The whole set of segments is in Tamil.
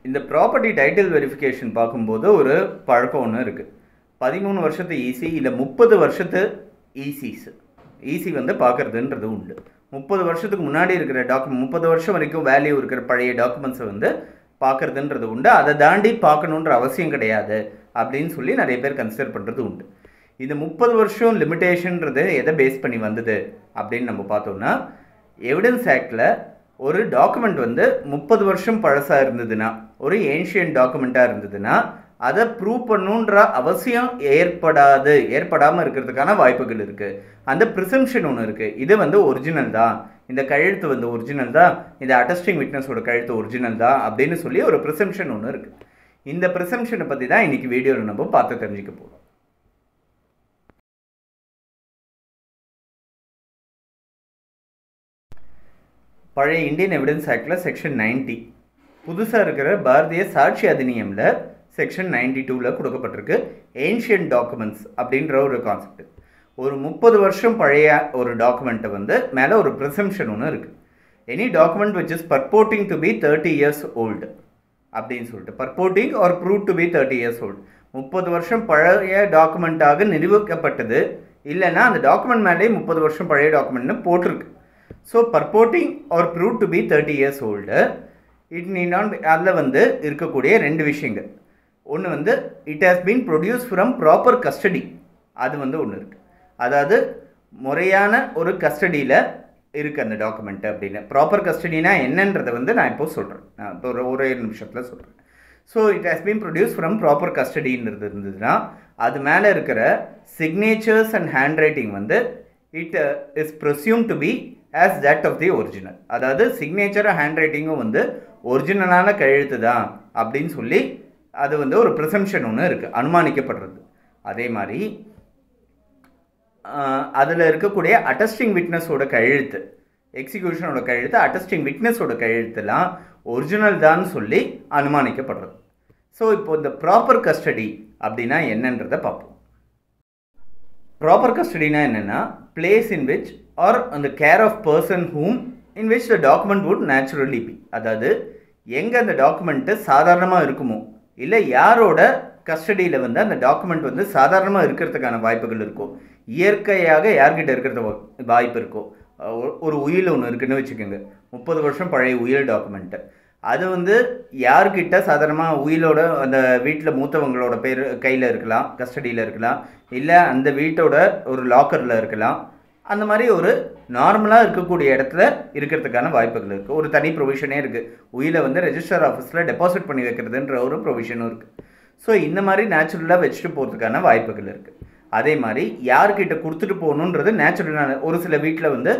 இந்த ப்ராப்பர்ட்டி டைட்டில் வெரிஃபிகேஷன் பார்க்கும்போது ஒரு பழக்கம் ஒன்று இருக்குது. 13 வருஷத்து ஈசி இல்லை 30 வருஷத்து ஈசி வந்து பார்க்குறதுன்றது உண்டு. 30 வருஷத்துக்கு முன்னாடி இருக்கிற 30 வருஷம் வரைக்கும் வேல்யூ இருக்கிற பழைய டாக்குமெண்ட்ஸை வந்து பார்க்குறதுன்றது உண்டு. அதை தாண்டி பார்க்கணுன்ற அவசியம் கிடையாது அப்படின்னு சொல்லி நிறைய பேர் கன்சிடர் பண்ணுறது உண்டு. இந்த 30 வருஷம் லிமிட்டேஷன்றது எதை பேஸ் பண்ணி வந்தது அப்படின்னு நம்ம பார்த்தோம்னா, எவிடன்ஸ் ஆக்டில் ஒரு டாக்குமெண்ட் வந்து 30 வருஷம் பழசாக இருந்ததுன்னா, ஒரு ஏன்ஷியன்ட் டாக்குமெண்ட்டாக இருந்ததுன்னா, அதை ப்ரூவ் பண்ணுன்ற அவசியம் ஏற்படாமல் இருக்கிறதுக்கான வாய்ப்புகள் இருக்குது. அந்த ப்ரிசம்ஷன் ஒன்று இருக்குது. இது வந்து ஒரிஜினல் தான், இந்த கழுத்து வந்து ஒரிஜினல் தான், இந்த அட்டஸ்டிங் விட்னஸோட கழுத்து ஒரிஜினல் தான் அப்படின்னு சொல்லி ஒரு ப்ரிசம்ஷன் ஒன்று இருக்குது. இந்த ப்ரிசம்ஷனை பற்றி தான் இன்றைக்கி வீடியோவில் நம்ம பார்த்து தெரிஞ்சுக்க போகிறோம். பழைய இந்தியன் எவிடன்ஸ் ஆக்டில் செக்ஷன் 90, புதுசாக இருக்கிற பாரதிய சாட்சி அதிநியமில் செக்ஷன் 92ல் கொடுக்கப்பட்டிருக்கு. ஏன்ஷியன்ட் டாக்குமெண்ட்ஸ் அப்படின்ற ஒரு கான்செப்ட். ஒரு 30 வருஷம் பழைய ஒரு டாக்குமெண்ட்டை வந்து மேலே ஒரு ப்ரிசம்ஷன் ஒன்று இருக்குது. Any document which is purporting to be 30 years old அப்படின்னு சொல்லிட்டு, purporting or prove to be 30 years old, 30 வருஷம் பழைய டாக்குமெண்ட்டாக நிரூபிக்கப்பட்டது. இல்லைன்னா அந்த டாக்குமெண்ட் மேலே 30 வருஷம் பழைய டாக்குமெண்ட்னு போட்டிருக்கு. So purporting or prove to be 30 years old, it need not, அதில் வந்து இருக்கக்கூடிய ரெண்டு விஷயங்கள். ஒன்று வந்து it has been produce from proper custody, அது வந்து ஒன்று இருக்குது. அதாவது முறையான ஒரு கஸ்டடியில் இருக்குது அந்த டாக்குமெண்ட்டு அப்படின்னு. ப்ராப்பர் கஸ்டடினா என்னன்றதை வந்து நான் இப்போ சொல்கிறேன், நான் இப்போ ஒரே நிமிஷத்தில் சொல்கிறேன். So it has been produce from proper கஸ்டடின்றது இருந்ததுன்னா, அது மேலே இருக்கிற சிக்னேச்சர்ஸ் அண்ட் ஹேண்ட் ரைட்டிங் வந்து it is presume to be as that of the original. அதாவது சிக்னேச்சரும் ஹேண்ட் ரைட்டிங்கும் வந்து ஒரிஜினலான கையெழுத்து தான் அப்படின்னு சொல்லி அது வந்து ஒரு ப்ரிசம்ஷன் ஒன்று இருக்குது, அனுமானிக்கப்படுறது. அதே மாதிரி அதில் இருக்கக்கூடிய அட்டஸ்டிங் விட்னஸோட கையெழுத்து, எக்ஸிக்யூஷனோட கையெழுத்து, அட்டஸ்டிங் விட்னஸோட கையெழுத்துலாம் ஒரிஜினல் தான் சொல்லி அனுமானிக்கப்படுறது. ஸோ இப்போ இந்த ப்ராப்பர் கஸ்டடி அப்படின்னா என்னன்றதை பார்ப்போம். ப்ராப்பர் கஸ்டடினா என்னென்னா, பிளேஸ் இன் விச் ஆர் அந்த care of person whom in which the document would naturally be. அதாவது எங்கே அந்த டாக்குமெண்ட்டு சாதாரணமாக இருக்குமோ, இல்லை யாரோட கஸ்டடியில் வந்து அந்த டாக்குமெண்ட் வந்து சாதாரணமாக இருக்கிறதுக்கான வாய்ப்புகள் இருக்கும், இயற்கையாக யார்கிட்ட இருக்கிறது வாய்ப்பு இருக்கும். ஒரு உயில் ஒன்று இருக்குதுன்னு வச்சுக்கோங்க, 30 வருஷம் பழைய உயில் டாக்குமெண்ட்டு. அது வந்து யார்கிட்ட சாதாரணமாக உயிலோட அந்த வீட்டில் மூத்தவங்களோட பேர் கையில் இருக்கலாம், கஸ்டடியில் இருக்கலாம், இல்லை அந்த வீட்டோட ஒரு லாக்கரில் இருக்கலாம். அந்த மாதிரி ஒரு நார்மலாக இருக்கக்கூடிய இடத்துல இருக்கிறதுக்கான வாய்ப்புகள் இருக்குது. ஒரு தனி ப்ரொவிஷனே இருக்குது, உயிலை வந்து ரெஜிஸ்டர் ஆஃபீஸில் டெபாசிட் பண்ணி வைக்கிறதுன்ற ஒரு ப்ரொவிஷனும் இருக்குது. ஸோ இந்த மாதிரி நேச்சுரலாக வச்சுட்டு போகிறதுக்கான வாய்ப்புகள் இருக்குது. அதே மாதிரி யார்கிட்ட கொடுத்துட்டு போகணுன்றது நேச்சுரலான, ஒரு சில வீட்டில் வந்து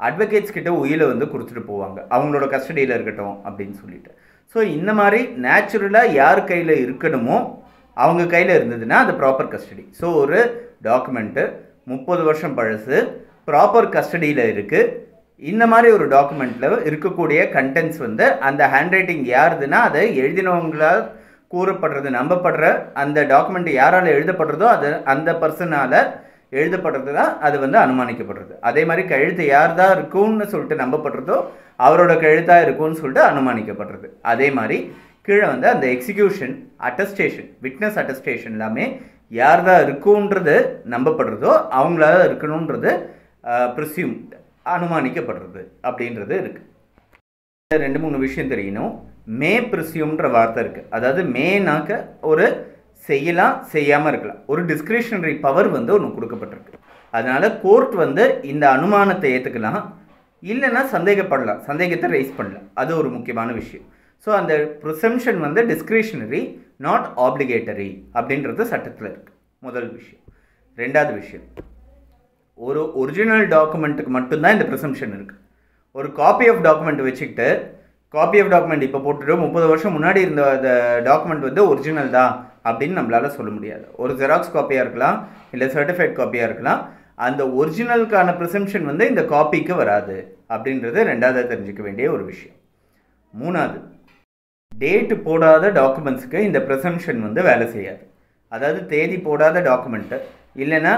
அட்வொகேட்ஸ் கிட்ட உயிலை வந்து கொடுத்துட்டு போவாங்க, அவங்களோட கஸ்டடியில் இருக்கட்டும் அப்படின்னு சொல்லிட்டு. ஸோ இந்த மாதிரி நேச்சுரலாக யார் கையில் இருக்கணுமோ அவங்க கையில் இருந்ததுன்னா அது ப்ராப்பர் கஸ்டடி. ஸோ ஒரு டாக்குமெண்ட்டு 30 வருஷம் பழசு, ப்ராப்பர் கஸ்டடியில் இருக்குது. இந்த மாதிரி ஒரு டாக்குமெண்ட்டில் இருக்கக்கூடிய கண்டென்ட்ஸ் வந்து அந்த ஹேண்ட் ரைட்டிங் யாருதுன்னா அதை எழுதினவங்களால் கூறப்படுறது, நம்பப்படுற அந்த டாக்குமெண்ட் யாரால் எழுதப்படுறதோ அது அந்த பர்சனால் எழுதப்படுறது தான் அது வந்து அனுமானிக்கப்படுறது. அதே மாதிரி கழுத்து யார் தான் இருக்கும்னு சொல்லிட்டு நம்பப்படுறதோ அவரோட கழுத்தாக இருக்கும்னு சொல்லிட்டு அனுமானிக்கப்படுறது. அதே மாதிரி கீழே வந்து அந்த எக்ஸிக்யூஷன், அட்டஸ்டேஷன், விட்னஸ் அட்டஸ்டேஷன் எல்லாமே யார் தான் இருக்குன்றது நம்பப்படுறதோ அவங்களால இருக்கணுன்றது ப்ரிசியூம், அனுமானிக்கப்படுறது அப்படின்றது இருக்குது. 2-3 விஷயம் தெரியணும். மே ப்ரிசியூம்ன்ற வார்த்தை இருக்குது. அதாவது மேனாக்க ஒரு செய்யலாம், செய்யாமல் இருக்கலாம், ஒரு டிஸ்கிரிஷனரி பவர் வந்து ஒன்று கொடுக்கப்பட்டிருக்கு. அதனால் கோர்ட் வந்து இந்த அனுமானத்தை ஏற்றுக்கலாம், இல்லைன்னா சந்தேகப்படலாம், சந்தேகத்தை ரைஸ் பண்ணலாம். அது ஒரு முக்கியமான விஷயம். ஸோ அந்த ப்ரிசம்ஷன் வந்து டிஸ்கிரிஷனரி, நாட் ஆப்ளிகேட்டரி அப்படின்றது சட்டத்தில் இருக்குது. முதல் விஷயம். ரெண்டாவது விஷயம், ஒரு ஒரிஜினல் டாக்குமெண்ட்டுக்கு மட்டும்தான் இந்த ப்ரிசம்ஷன் இருக்குது. ஒரு காப்பி ஆஃப் டாக்குமெண்ட் வச்சுக்கிட்டு, காப்பி ஆஃப் டாக்குமெண்ட் இப்போ போட்டுட்டு 30 வருஷம் முன்னாடி இருந்த அந்த டாக்குமெண்ட் வந்து ஒரிஜினல் தான் அப்படின்னு நம்மளால் சொல்ல முடியாது. ஒரு ஜெராக்ஸ் காப்பியாக இருக்கலாம், இல்லை சர்டிஃபைட் காப்பியாக இருக்கலாம். அந்த ஒரிஜினலுக்கான ப்ரிசம்ஷன் வந்து இந்த காப்பிக்கு வராது அப்படின்றது ரெண்டாவது தெரிஞ்சிக்க வேண்டிய ஒரு விஷயம். மூணாவது, டேட்டு போடாத டாக்குமெண்ட்ஸுக்கு இந்த ப்ரிசம்ஷன் வந்து வேலை செய்யாது. அதாவது தேதி போடாத டாக்குமெண்ட்டு, இல்லைன்னா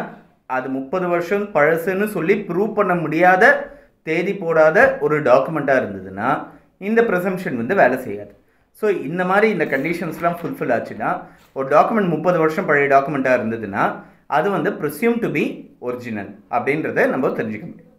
அது 30 வருஷம் பழசுன்னு சொல்லி ப்ரூவ் பண்ண முடியாத தேதி போடாத ஒரு டாக்குமெண்ட்டாக இருந்ததுன்னா இந்த ப்ரிசம்ஷன் வந்து வேலை செய்யாது. ஸோ இந்த மாதிரி இந்த கண்டிஷன்ஸ்லாம் ஃபுல்ஃபில் ஆச்சுன்னா ஒரு டாக்குமெண்ட் 30 வருஷம் பழைய டாக்குமெண்ட்டாக இருந்ததுன்னா அது வந்து ப்ரிசியூம் டு பி ஒரிஜினல் அப்படின்றத நம்ம தெரிஞ்சுக்க முடியும்.